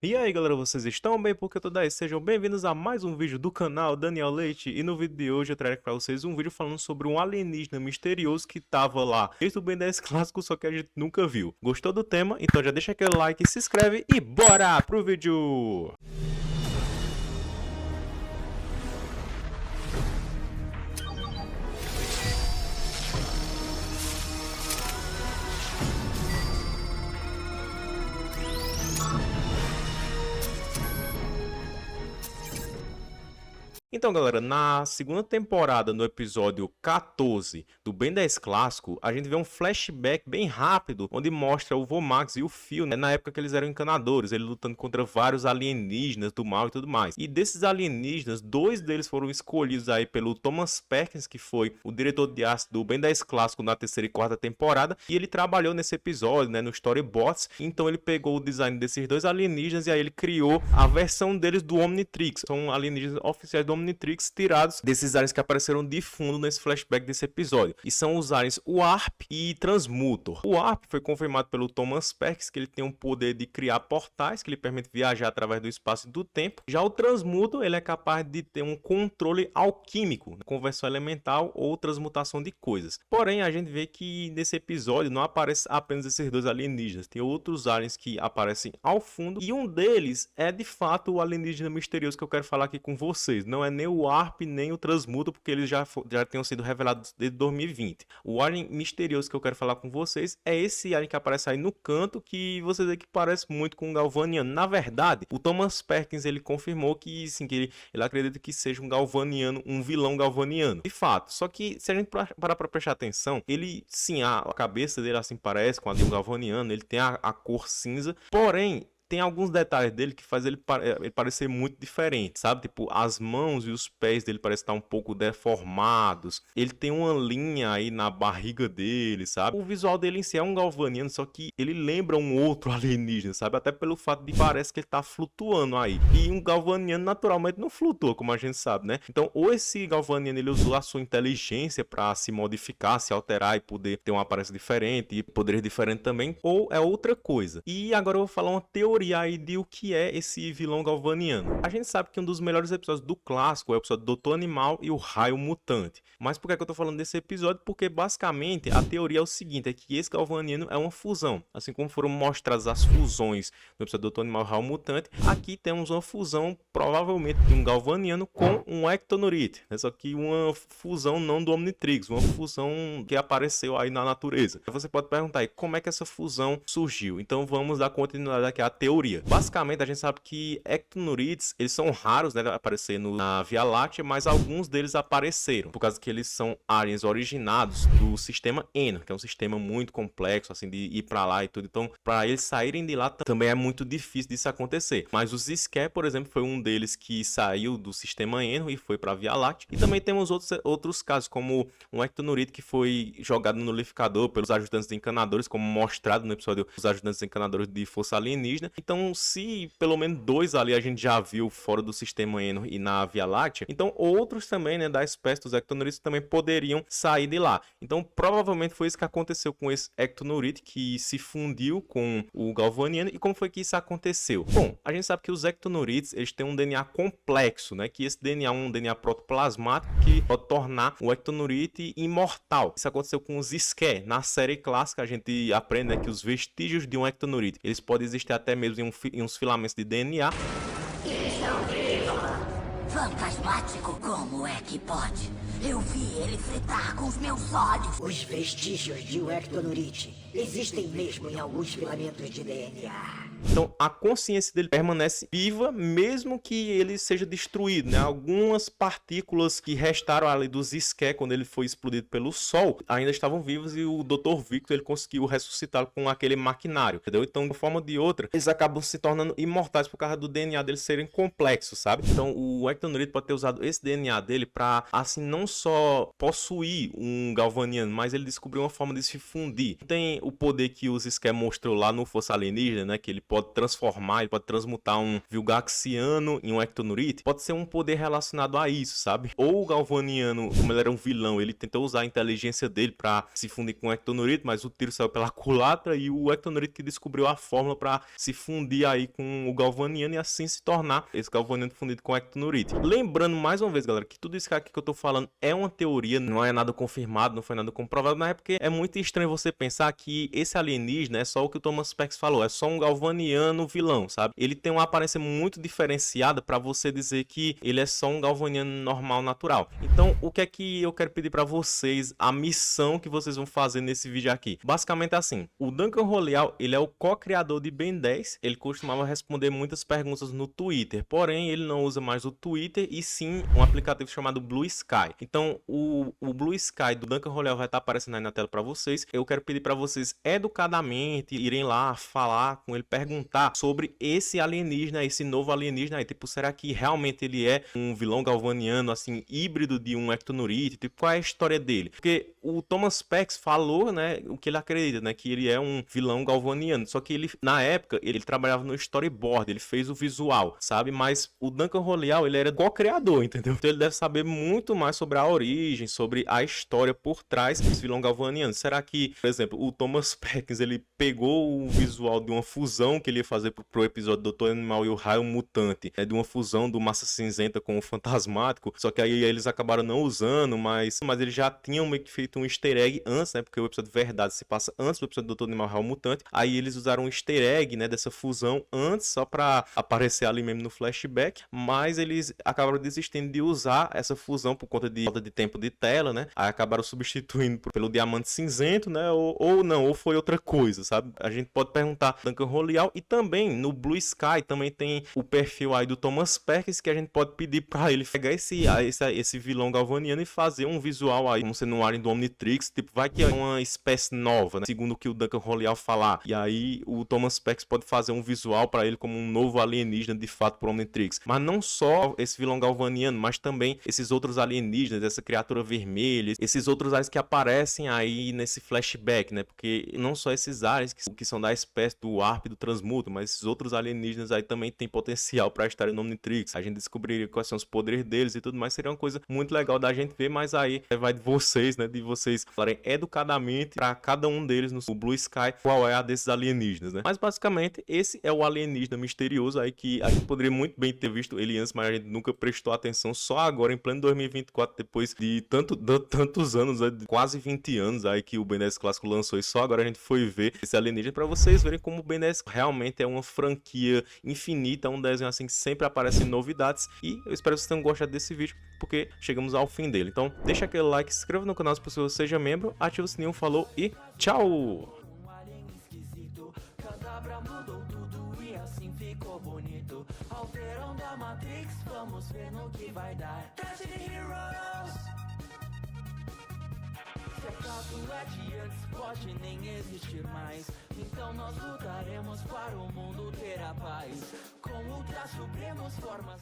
E aí galera, vocês estão bem? Porque tudo aí? Sejam bem-vindos a mais um vídeo do canal Daniel Leite. E no vídeo de hoje eu trago para vocês um vídeo falando sobre um alienígena misterioso que tava lá desde o Ben 10 clássico, só que a gente nunca viu. Gostou do tema? Então já deixa aquele like, se inscreve e bora pro vídeo! Então, galera, na segunda temporada, no episódio 14 do Ben 10 Clássico, a gente vê um flashback bem rápido, onde mostra o Vomax e o Phil, né, na época que eles eram encanadores, ele lutando contra vários alienígenas do mal e tudo mais. E desses alienígenas, dois deles foram escolhidos aí pelo Thomas Perkins, que foi o diretor de arte do Ben 10 Clássico na terceira e quarta temporada, e ele trabalhou nesse episódio, né, no Storybots. Então ele pegou o design desses dois alienígenas e aí ele criou a versão deles do Omnitrix. São alienígenas oficiais do Omnitrix tirados desses aliens que apareceram de fundo nesse flashback desse episódio. E são os aliens Warp e Transmutor. O Warp foi confirmado pelo Thomas Perkins, que ele tem um poder de criar portais, que lhe permite viajar através do espaço e do tempo. Já o Transmutor, ele é capaz de ter um controle alquímico, conversão elemental ou transmutação de coisas. Porém, a gente vê que nesse episódio não aparece apenas esses dois alienígenas. Tem outros aliens que aparecem ao fundo. E um deles é, de fato, o alienígena misterioso que eu quero falar aqui com vocês. Não é nem o Warp, nem o Transmutor, porque eles já tinham sido revelados desde 2020. O alien misterioso que eu quero falar com vocês é esse alien que aparece aí no canto, que você vê que parece muito com um Galvaniano. Na verdade, o Thomas Perkins, ele confirmou que, sim, que ele acredita que seja um Galvaniano, um vilão Galvaniano. De fato, só que se a gente parar pra prestar atenção, ele, sim, a cabeça dele assim parece com a de um Galvaniano, ele tem a cor cinza, porém, tem alguns detalhes dele que faz ele parecer muito diferente, sabe? Tipo, as mãos e os pés dele parecem estar um pouco deformados. Ele tem uma linha aí na barriga dele, sabe? O visual dele em si é um galvaniano, só que ele lembra um outro alienígena, sabe? Até pelo fato de parece que ele tá flutuando aí. E um galvaniano naturalmente não flutua, como a gente sabe, né? Então, ou esse galvaniano ele usou a sua inteligência para se modificar, se alterar e poder ter uma aparência diferente e poderes diferentes também, ou é outra coisa. E agora eu vou falar uma teoria aí de o que é esse vilão galvaniano. A gente sabe que um dos melhores episódios do clássico é o episódio Doutor Animal e o Raio Mutante. Mas por que eu tô falando desse episódio? Porque basicamente a teoria é o seguinte, é que esse galvaniano é uma fusão. Assim como foram mostradas as fusões no episódio Doutor Animal e Raio Mutante, aqui temos uma fusão provavelmente de um galvaniano com um Ectonurite. Só que uma fusão não do Omnitrix, uma fusão que apareceu aí na natureza. Você pode perguntar aí, como é que essa fusão surgiu? Então vamos dar continuidade aqui à teoria. Basicamente, a gente sabe que Ectonurites, eles são raros, né, aparecendo na Via Láctea, mas alguns deles apareceram, por causa que eles são aliens originados do sistema Eno, que é um sistema muito complexo, assim, de ir pra lá e tudo. Então, para eles saírem de lá também é muito difícil disso acontecer. Mas os Skep, por exemplo, foi um deles que saiu do sistema Eno e foi pra Via Láctea. E também temos outros casos, como um Ectonurite que foi jogado no nullificador pelos ajudantes encanadores, como mostrado no episódio dos ajudantes encanadores de Força Alienígena. Então, se pelo menos dois ali a gente já viu fora do sistema Eno e na Via Láctea, então outros também, né, da espécie dos Ectonurites também poderiam sair de lá. Então, provavelmente foi isso que aconteceu com esse Ectonurite, que se fundiu com o Galvaniano. E como foi que isso aconteceu? Bom, a gente sabe que os Ectonurites, eles têm um DNA complexo, né, que esse DNA é um DNA protoplasmático que pode tornar o Ectonurite imortal. Isso aconteceu com os Ské. Na série clássica a gente aprende, né, que os vestígios de um Ectonurite, eles podem existir até mesmo em uns filamentos de DNA. Estão vivos! Fantasmático, como é que pode? Eu vi ele fritar com os meus olhos. Os vestígios de um Ectonurite existem mesmo em alguns filamentos de DNA. Então, a consciência dele permanece viva, mesmo que ele seja destruído, né? Algumas partículas que restaram ali dos Ské, quando ele foi explodido pelo Sol, ainda estavam vivas e o Dr. Victor, ele conseguiu ressuscitá-lo com aquele maquinário, entendeu? Então, de uma forma ou de outra, eles acabam se tornando imortais por causa do DNA deles serem complexos, sabe? Então, o Ectonurite pode ter usado esse DNA dele para, assim, não só possuir um Galvaniano, mas ele descobriu uma forma de se fundir. Tem o poder que o Skye mostrou lá no Força Alienígena, né? Que ele pode transformar, ele pode transmutar um Vilgaxiano em um Ectonurite. Pode ser um poder relacionado a isso, sabe? Ou o Galvaniano, como ele era um vilão, ele tentou usar a inteligência dele pra se fundir com o Ectonurite, mas o tiro saiu pela culatra e o Ectonurite que descobriu a fórmula pra se fundir aí com o Galvaniano e assim se tornar esse Galvaniano fundido com o Ectonurite. Lembrando mais uma vez, galera, que tudo isso aqui que eu tô falando é uma teoria, não é nada confirmado, não foi nada comprovado, mas é porque é muito estranho você pensar que esse alienígena é só o que o Thomas Pax falou, é só um Galvaniano vilão, sabe? Ele tem uma aparência muito diferenciada pra você dizer que ele é só um Galvaniano normal, natural. Então, o que é que eu quero pedir pra vocês, a missão que vocês vão fazer nesse vídeo aqui? Basicamente é assim, o Duncan Roleal, ele é o co-criador de Ben 10, ele costumava responder muitas perguntas no Twitter, porém ele não usa mais o Twitter e sim um aplicativo chamado Blue Sky. Então o Blue Sky do Duncan Roleal vai estar aparecendo aí na tela para vocês. Eu quero pedir para vocês educadamente irem lá falar com ele, perguntar sobre esse alienígena, esse novo alienígena aí, tipo, será que realmente ele é um vilão galvaniano assim, híbrido de um Ectonurite? Tipo, qual é a história dele? Porque o Thomas Pax falou, né, o que ele acredita, né, que ele é um vilão galvaniano, só que ele, na época, ele trabalhava no storyboard, ele fez o visual, sabe? Mas o Duncan Roleal, ele era co-criador, entendeu? Então ele deve saber muito mais sobre a origem, sobre a história por trás desse vilão galvaniano. Será que, por exemplo, o Thomas Pax, ele pegou o visual de uma fusão que ele ia fazer pro episódio do Dr. Animal e o Raio Mutante, de uma fusão do Massa Cinzenta com o Fantasmático, só que aí eles acabaram não usando, mas eles já tinham meio que feito um easter egg antes, né? Porque o episódio Verdade se passa antes do episódio do Dr. Animal e o Raio Mutante. Aí eles usaram um easter egg, né, dessa fusão antes, só pra aparecer ali mesmo no flashback, mas eles acabaram desistindo de usar essa fusão por conta de falta de tempo de tela, né? Aí acabaram substituindo pelo Diamante Cinzento, né? Ou foi outra coisa, sabe? A gente pode perguntar Duncan Roleal e também no Blue Sky também tem o perfil aí do Thomas Perkins que a gente pode pedir pra ele pegar esse vilão galvaniano e fazer um visual aí, como sendo um alien do Omnitrix, tipo, vai que é uma espécie nova, né? Segundo o que o Duncan Roleal falar. E aí o Thomas Pax pode fazer um visual para ele como um novo alienígena de fato pro Omnitrix. Mas não só esse vilão galvaniano, mas também esses outros alienígenas, essa criatura vermelha, esses outros aliens que aparecem aí nesse flashback, né? Porque não só esses aliens que são da espécie do Warp e do Transmuto, mas esses outros alienígenas aí também tem potencial para estarem no Omnitrix. A gente descobriria quais são os poderes deles e tudo mais. Seria uma coisa muito legal da gente ver, mas aí vai de vocês, né? De vocês falarem educadamente para cada um deles no Blue Sky qual é a desses alienígenas, né? Mas basicamente esse é o alienígena misterioso aí que a gente poderia muito bem ter visto ele antes, mas a gente nunca prestou atenção, só agora em pleno 2024, depois de tantos anos, né? Quase 20 anos aí que o Ben 10 Clássico lançou, e só agora a gente foi ver esse alienígena para vocês verem como o Ben 10 realmente é uma franquia infinita, um desenho assim que sempre aparece em novidades. E eu espero que vocês tenham gostado desse vídeo, porque chegamos ao fim dele. Então deixa aquele like, se inscreva no canal se possível, seja membro, ativa o sininho, falou e tchau! Mudou tudo e assim ficou bonito. Alterando a Matrix, vamos ver no que vai dar. Destiny Heroes. Se acaso é de antes, pode nem existir mais. Então nós lutaremos para o mundo ter a paz. Com ultra supremos formas.